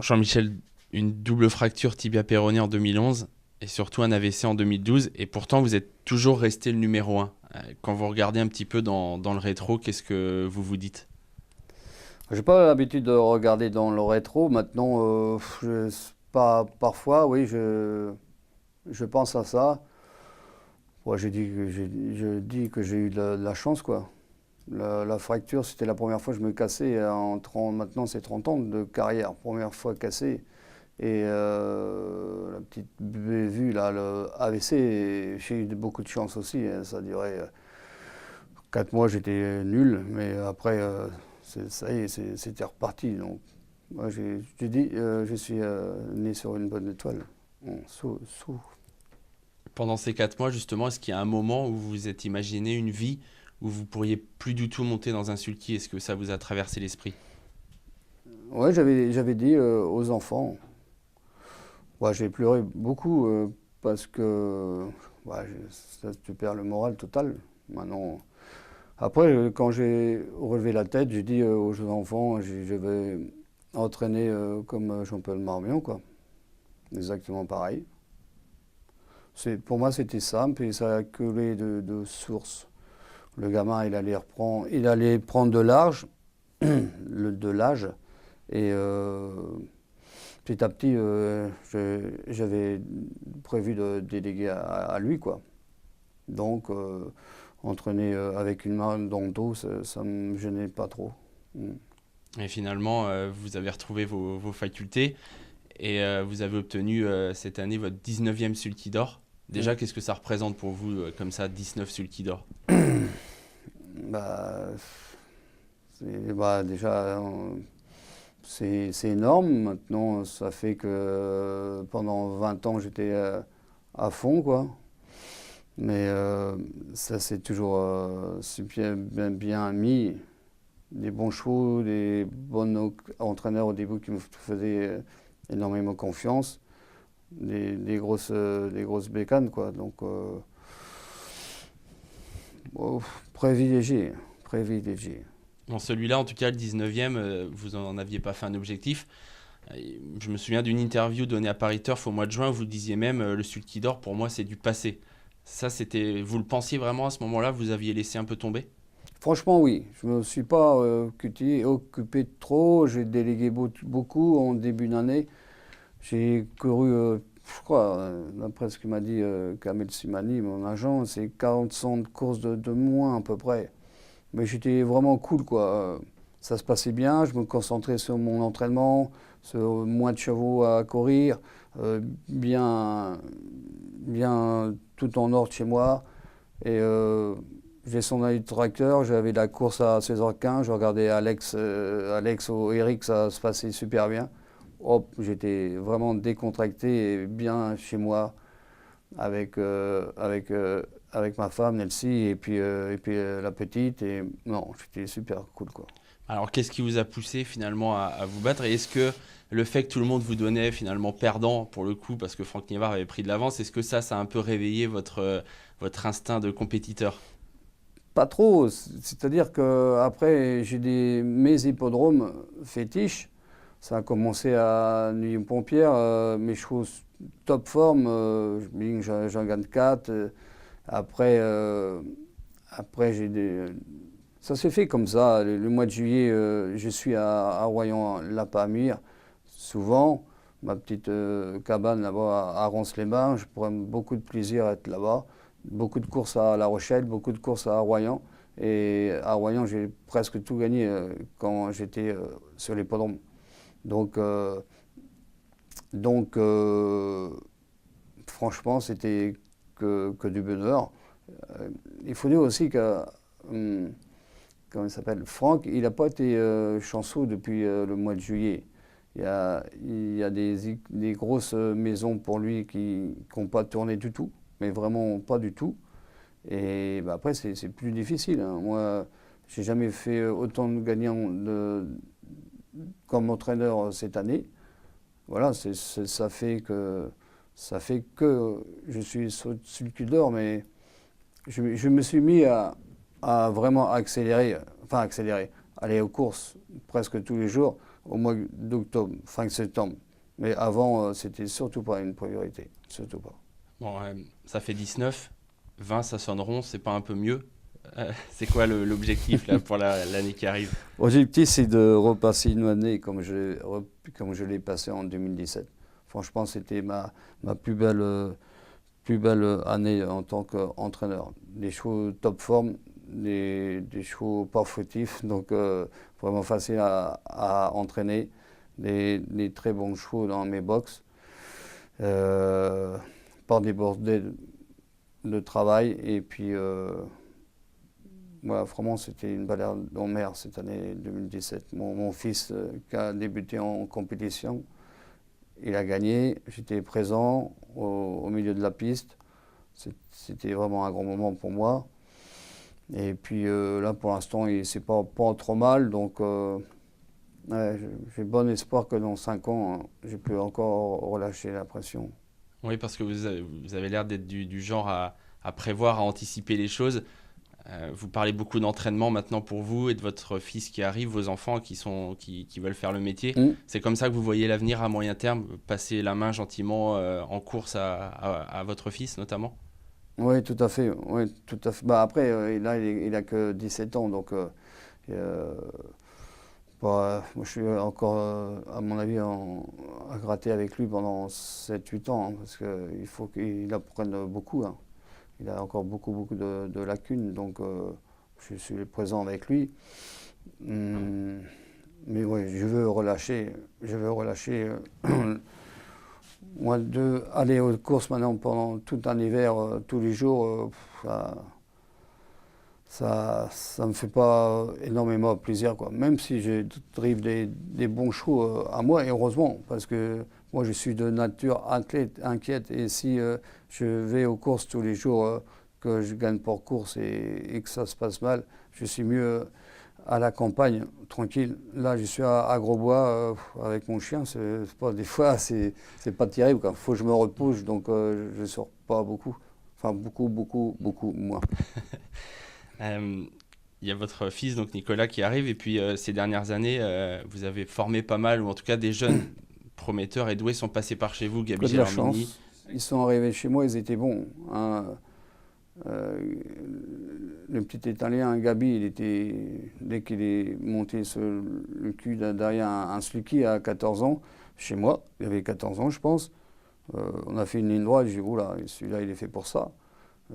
Jean-Michel, une double fracture tibia-péroné en 2011 et surtout un AVC en 2012. Et pourtant, vous êtes toujours resté le numéro un. Quand vous regardez un petit peu dans le rétro, qu'est-ce que vous vous dites? J'ai pas l'habitude de regarder dans le rétro. Maintenant, pas, parfois, oui, je pense à ça. Ouais, je dis que j'ai eu de la chance, quoi. La fracture, c'était la première fois que je me cassais en 30, maintenant c'est 30 ans de carrière, première fois cassé. Et la petite bévue, là, le AVC, j'ai eu beaucoup de chance aussi, hein. Ça a duré 4 mois, j'étais nul, mais après, ça y est, c'était reparti. Donc, moi, je dis, je suis né sur une bonne étoile. Bon, Pendant ces 4 mois, justement, est-ce qu'il y a un moment où vous vous êtes imaginé une vie où vous pourriez plus du tout monter dans un sulky? Est-ce que ça vous a traversé l'esprit? Ouais, j'avais dit aux enfants, ouais, j'ai pleuré beaucoup parce que ouais, tu perds le moral total. Maintenant, après, quand j'ai relevé la tête, j'ai dit aux enfants, je vais entraîner comme Jean-Paul Marmion, quoi. Exactement pareil. Pour moi, c'était simple et ça a coulé de source. Le gamin, il allait prendre de l'âge, de l'âge, et petit à petit, j'avais prévu de déléguer à lui, quoi. Donc, entraîner avec une main dans le dos, ça me gênait pas trop. Mm. Et finalement, vous avez retrouvé vos facultés et vous avez obtenu cette année votre 19e sulky d'or. Déjà, Mm. qu'est-ce que ça représente pour vous, comme ça, 19 sulky d'or? Bah, bah, déjà, c'est énorme. Maintenant, ça fait que pendant 20 ans, j'étais à fond, quoi. Mais ça, c'est toujours bien mis. Des bons chevaux, des bons entraîneurs au début qui me faisaient énormément confiance. Des grosses bécanes, quoi. Donc, oh, privilégié, privilégié. Dans celui-là, en tout cas, le 19e, vous n'en aviez pas fait un objectif. Je me souviens d'une interview donnée à Paris Turf au mois de juin où vous disiez même le sulky d'or, pour moi, c'est du passé. Ça, c'était. Vous le pensiez vraiment à ce moment-là? Vous aviez laissé un peu tomber? Franchement, oui. Je ne me suis pas occupé de trop. J'ai délégué beaucoup en début d'année. J'ai couru, je crois, d'après ce que m'a dit Kamel Simani, mon agent, c'est 40 de courses de moins à peu près. Mais j'étais vraiment cool, quoi. Ça se passait bien, je me concentrais sur mon entraînement, sur moins de chevaux à courir, bien, bien tout en ordre chez moi. Et j'ai son œil de tracteur, j'avais la course à 16h15, je regardais Alex ou Eric, ça se passait super bien. Hop, j'étais vraiment décontracté et bien chez moi avec ma femme Nelsie et puis la petite. Et non, j'étais super cool, quoi. Alors, qu'est-ce qui vous a poussé finalement à vous battre? Et est-ce que le fait que tout le monde vous donnait finalement perdant pour le coup, parce que Franck Nievard avait pris de l'avance, est-ce que ça a un peu réveillé votre instinct de compétiteur? Pas trop, c'est-à-dire que après mes hippodromes fétiches. Ça a commencé à Neuilly-Pompière, mes chevaux top forme, j'en gagne 4. Après, après ça s'est fait comme ça. Le mois de juillet, je suis à Royan-Lapamire, souvent. Ma petite cabane là-bas à Ronces-les-Bains. Je prends beaucoup de plaisir à être là-bas. Beaucoup de courses à La Rochelle, beaucoup de courses à Royan. Et à Royan, j'ai presque tout gagné quand j'étais sur l'hippodrome. Donc, euh, donc, franchement, c'était que du bonheur. Il faut dire aussi que, comment il s'appelle, Franck, il n'a pas été chanceux depuis le mois de juillet. Il y a des grosses maisons pour lui qui n'ont pas tourné du tout, mais vraiment pas du tout. Et bah, après, c'est plus difficile, hein. Moi, j'ai jamais fait autant de gagnants comme entraîneur cette année. Voilà, ça fait que je suis sur le cul d'or, mais je me suis mis à vraiment accélérer, enfin accélérer, aller aux courses presque tous les jours. au mois d'octobre, fin septembre. Mais avant, c'était surtout pas une priorité, surtout pas. Bon, ça fait 19, 20, ça sonne rond, c'est pas un peu mieux? C'est quoi l'objectif là pour l'année qui arrive? L'objectif, c'est de repasser une année comme je l'ai passé en 2017. Franchement, c'était ma plus belle année en tant qu'entraîneur. Des chevaux top forme, des chevaux pas fautifs, donc vraiment facile à entraîner, des très bons chevaux dans mes box, pas débordés de travail, et puis voilà, vraiment c'était une balade en mer cette année 2017. Mon fils qui a débuté en compétition, il a gagné, j'étais présent au milieu de la piste. C'était vraiment un grand moment pour moi. Et puis là, pour l'instant, c'est pas trop mal. Donc, ouais, j'ai bon espoir que dans 5 ans, je peux encore relâcher la pression. Oui, parce que vous avez l'air d'être du genre à prévoir, à anticiper les choses. Vous parlez beaucoup d'entraînement maintenant pour vous et de votre fils qui arrive, vos enfants qui veulent faire le métier. Mm. C'est comme ça que vous voyez l'avenir à moyen terme, passer la main gentiment en course à votre fils notamment? Oui, tout à fait. Oui, tout à fait. Bah, après, là, il a que 17 ans. Donc, euh, moi, je suis encore, à mon avis, à gratter avec lui pendant 7 8 ans. Parce qu'il faut qu'il apprenne beaucoup. Hein. Il a encore beaucoup de lacunes. Donc, je suis présent avec lui. Hum, mais oui, je veux relâcher. Je veux relâcher. Moi, aller aux courses maintenant pendant tout un hiver, tous les jours, ça me fait pas énormément plaisir, quoi. Même si je drive des bons chevaux à moi, et heureusement, parce que moi, je suis de nature inquiète. Et si je vais aux courses tous les jours, que je gagne pour course et que ça se passe mal, je suis mieux à la campagne, tranquille. Là, je suis à Grosbois avec mon chien. Des fois, c'est pas terrible, quoi. Faut que je me repose, donc je sors pas beaucoup. Enfin, beaucoup moins. Il y a votre fils, donc Nicolas, qui arrive. Et puis, ces dernières années, vous avez formé pas mal, ou en tout cas des jeunes prometteurs et doués sont passés par chez vous, Que Gabi de la Gelormini. chance. Ils sont arrivés chez moi, ils étaient bons. Hein. Le petit Italien, Gabi, dès qu'il est monté sur le cul derrière un Sluky à 14 ans, chez moi, il avait 14 ans, je pense. On a fait une ligne droite, j'ai dit, oula, celui-là, il est fait pour ça.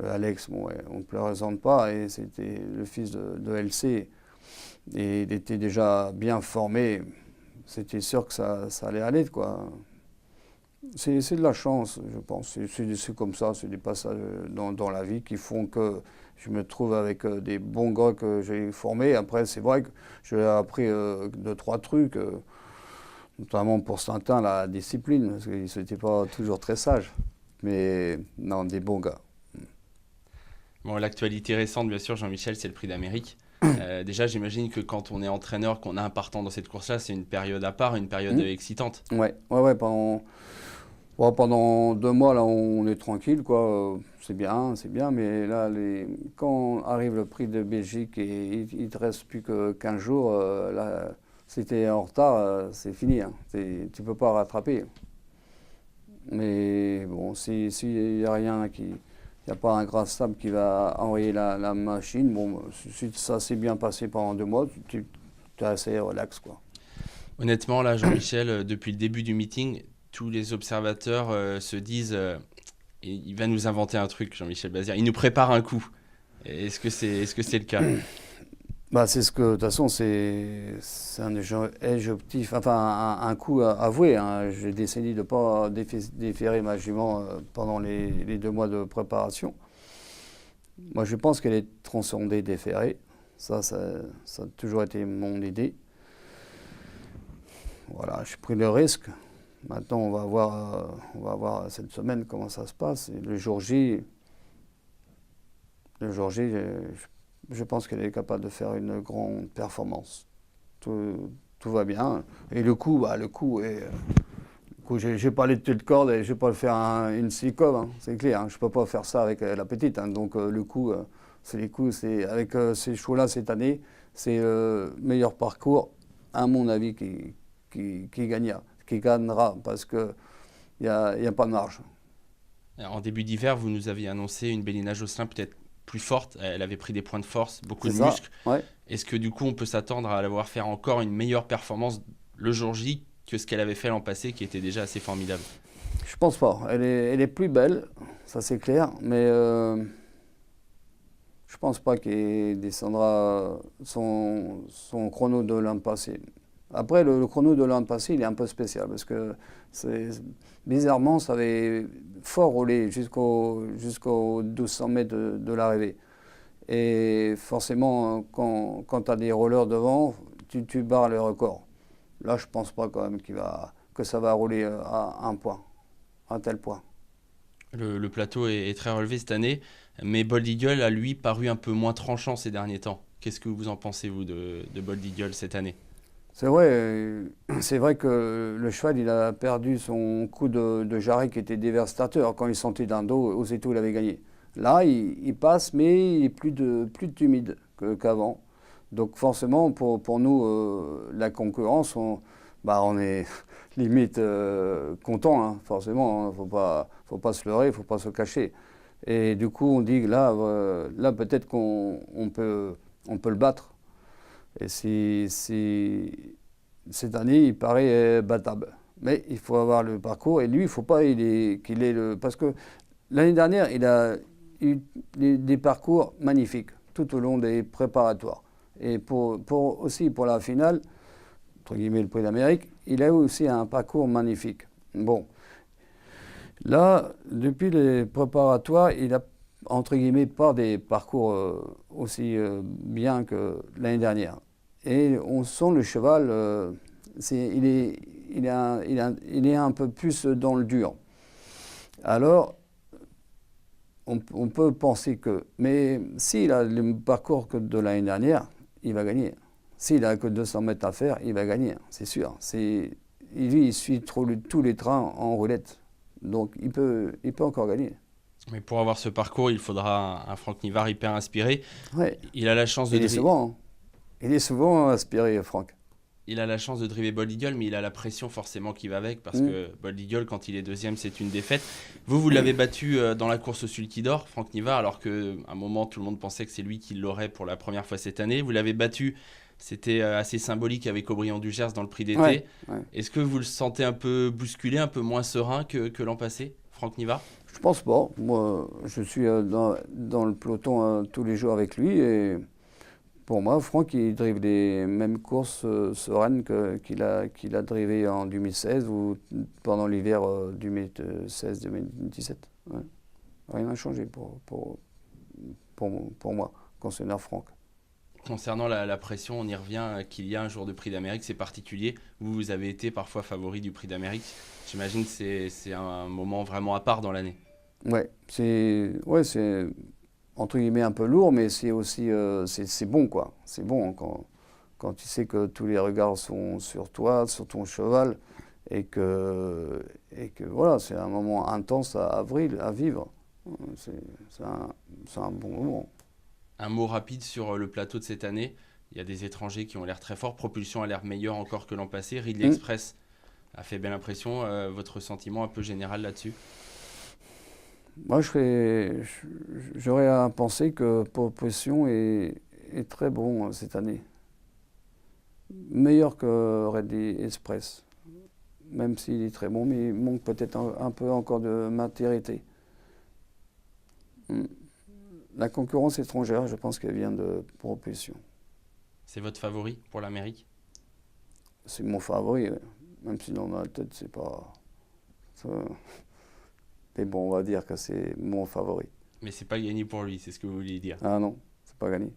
Alex, bon, ouais, on ne plaisante pas, et c'était le fils de LC. Et il était déjà bien formé. C'était sûr que ça allait aller, quoi. C'est de la chance, je pense. C'est comme ça, c'est des passages dans la vie qui font que je me trouve avec des bons gars que j'ai formés. Après, c'est vrai que j'ai appris 2 3 trucs, notamment pour certains la discipline, parce qu'ils n'étaient pas toujours très sages. Mais non, des bons gars. Bon, l'actualité récente, bien sûr, Jean-Michel, c'est le Prix d'Amérique. Déjà, j'imagine que quand on est entraîneur, qu'on a un partant dans cette course-là, c'est une période à part, une période excitante. Ouais, pendant 2 mois, là, on est tranquille, quoi. C'est bien, mais là, quand arrive le prix de Belgique et il ne te reste plus que 15 jours, là, si tu es en retard, c'est fini. Hein. Tu ne peux pas rattraper. Mais bon, s'il n'y a rien il n'y a pas un gras sable qui va enrayer la machine, bon, si ça s'est bien passé pendant 2 mois, tu es assez relax, quoi. Honnêtement, là, Jean-Michel, depuis le début du meeting, tous les observateurs se disent il va nous inventer un truc, Jean-Michel Bazir. Il nous prépare un coup. Est-ce que c'est le cas? Bah, c'est ce que, de toute façon, c'est un objectif, enfin un coup avoué. Hein. J'ai décidé de ne pas déférer ma jument pendant les 2 mois de préparation. Moi, je pense qu'elle est transcendée, déférée. Ça a toujours été mon idée. Voilà, j'ai pris le risque. Maintenant, on va voir cette semaine comment ça se passe. Et le jour J, je pense qu'elle est capable de faire une grande performance. Tout va bien. Et le coup, j'ai pas les têtes de corde et je vais pas le faire une silicone, hein, c'est clair. Hein, je peux pas faire ça avec la petite. Hein, donc le coup, c'est avec ces chevaux-là cette année, c'est le meilleur parcours, à mon avis, qui gagnera, parce qu'il n'y a pas de marge. En début d'hiver, vous nous aviez annoncé une Bélina Josselin peut-être plus forte. Elle avait pris des points de force, beaucoup C'est de ça, muscles. ouais. Est-ce que du coup, on peut s'attendre à la voir faire encore une meilleure performance le jour J que ce qu'elle avait fait l'an passé, qui était déjà assez formidable? Je pense pas. Elle est plus belle, ça c'est clair, mais je pense pas qu'il descendra son chrono de l'an passé. Après, le chrono de l'an passé, il est un peu spécial parce que bizarrement, ça avait fort roulé jusqu'aux 1200 mètres de l'arrivée. Et forcément, quand tu as des rollers devant, tu barres le record. Là, je pense pas quand même que ça va rouler à un point, à un tel point. Le plateau est très relevé cette année, mais Bold Eagle a lui paru un peu moins tranchant ces derniers temps. Qu'est-ce que vous en pensez, vous, de Bold Eagle cette année? C'est vrai que le cheval, il a perdu son coup de jarret qui était dévastateur. Quand il sentait d'un dos, aussitôt il avait gagné. Là, il passe, mais il est plus timide qu'avant. Donc forcément, pour nous, la concurrence, on est limite content, hein, forcément. Hein. Faut pas se leurrer, faut pas se cacher. Et du coup, on dit que là peut-être qu'on peut le battre. Et cette année, il paraît battable. Mais il faut avoir le parcours. Et lui, il ne faut pas qu'il ait le... Parce que l'année dernière, il a eu des parcours magnifiques tout au long des préparatoires. Et aussi pour la finale, entre guillemets le Prix d'Amérique, il a eu aussi un parcours magnifique. Bon, là, depuis les préparatoires, il a, entre guillemets, pas des parcours aussi bien que l'année dernière. Et on sent le cheval, il est un peu plus dans le dur. Alors, on peut penser que... Mais s'il a le parcours que de l'année dernière, il va gagner. S'il a que 200 mètres à faire, il va gagner, c'est sûr. Il suit tous les trains en roulette. Donc, il peut encore gagner. Mais pour avoir ce parcours, il faudra un Franck Nivard hyper inspiré. Ouais. Il a la chance de Il est souvent inspiré, Franck. Il a la chance de driver Bold Eagle, mais il a la pression forcément qui va avec, parce que Bold Eagle, quand il est deuxième, c'est une défaite. Vous l'avez battu dans la course au Sulky d'Or, Franck Nivard, alors qu'à un moment, tout le monde pensait que c'est lui qui l'aurait pour la première fois cette année. Vous l'avez battu, c'était assez symbolique avec Aubryon du Gers dans le prix d'été. Ouais. Est-ce que vous le sentez un peu bousculé, un peu moins serein que l'an passé, Franck Nivard? Je pense pas. Moi, je suis dans le peloton tous les jours avec lui et pour moi, Franck, il drive les mêmes courses sereines qu'il a drivé en 2016 ou pendant l'hiver 2016-2017. Ouais. Rien n'a changé pour moi, concernant Franck. Concernant la pression, on y revient, qu'il y a un jour de prix d'Amérique, c'est particulier. Vous avez été parfois favori du prix d'Amérique. J'imagine que c'est un moment vraiment à part dans l'année. Ouais, c'est entre guillemets un peu lourd, mais c'est aussi c'est bon quoi. C'est bon quand tu sais que tous les regards sont sur toi, sur ton cheval, et que voilà, c'est un moment intense à vivre. C'est un bon moment. Un mot rapide sur le plateau de cette année. Il y a des étrangers qui ont l'air très forts. Propulsion a l'air meilleure encore que l'an passé. Ridley Express a fait belle impression. Votre sentiment un peu général là-dessus? Moi, j'aurais à penser que Propulsion est très bon cette année. Meilleur que Ridley Express. Même s'il est très bon, mais il manque peut-être un peu encore de maturité. La concurrence étrangère, je pense qu'elle vient de Propulsion. C'est votre favori pour l'Amérique? C'est mon favori, même si dans ma tête, c'est pas... Mais bon, on va dire que c'est mon favori. Mais c'est pas gagné pour lui, c'est ce que vous voulez dire. Ah non, c'est pas gagné.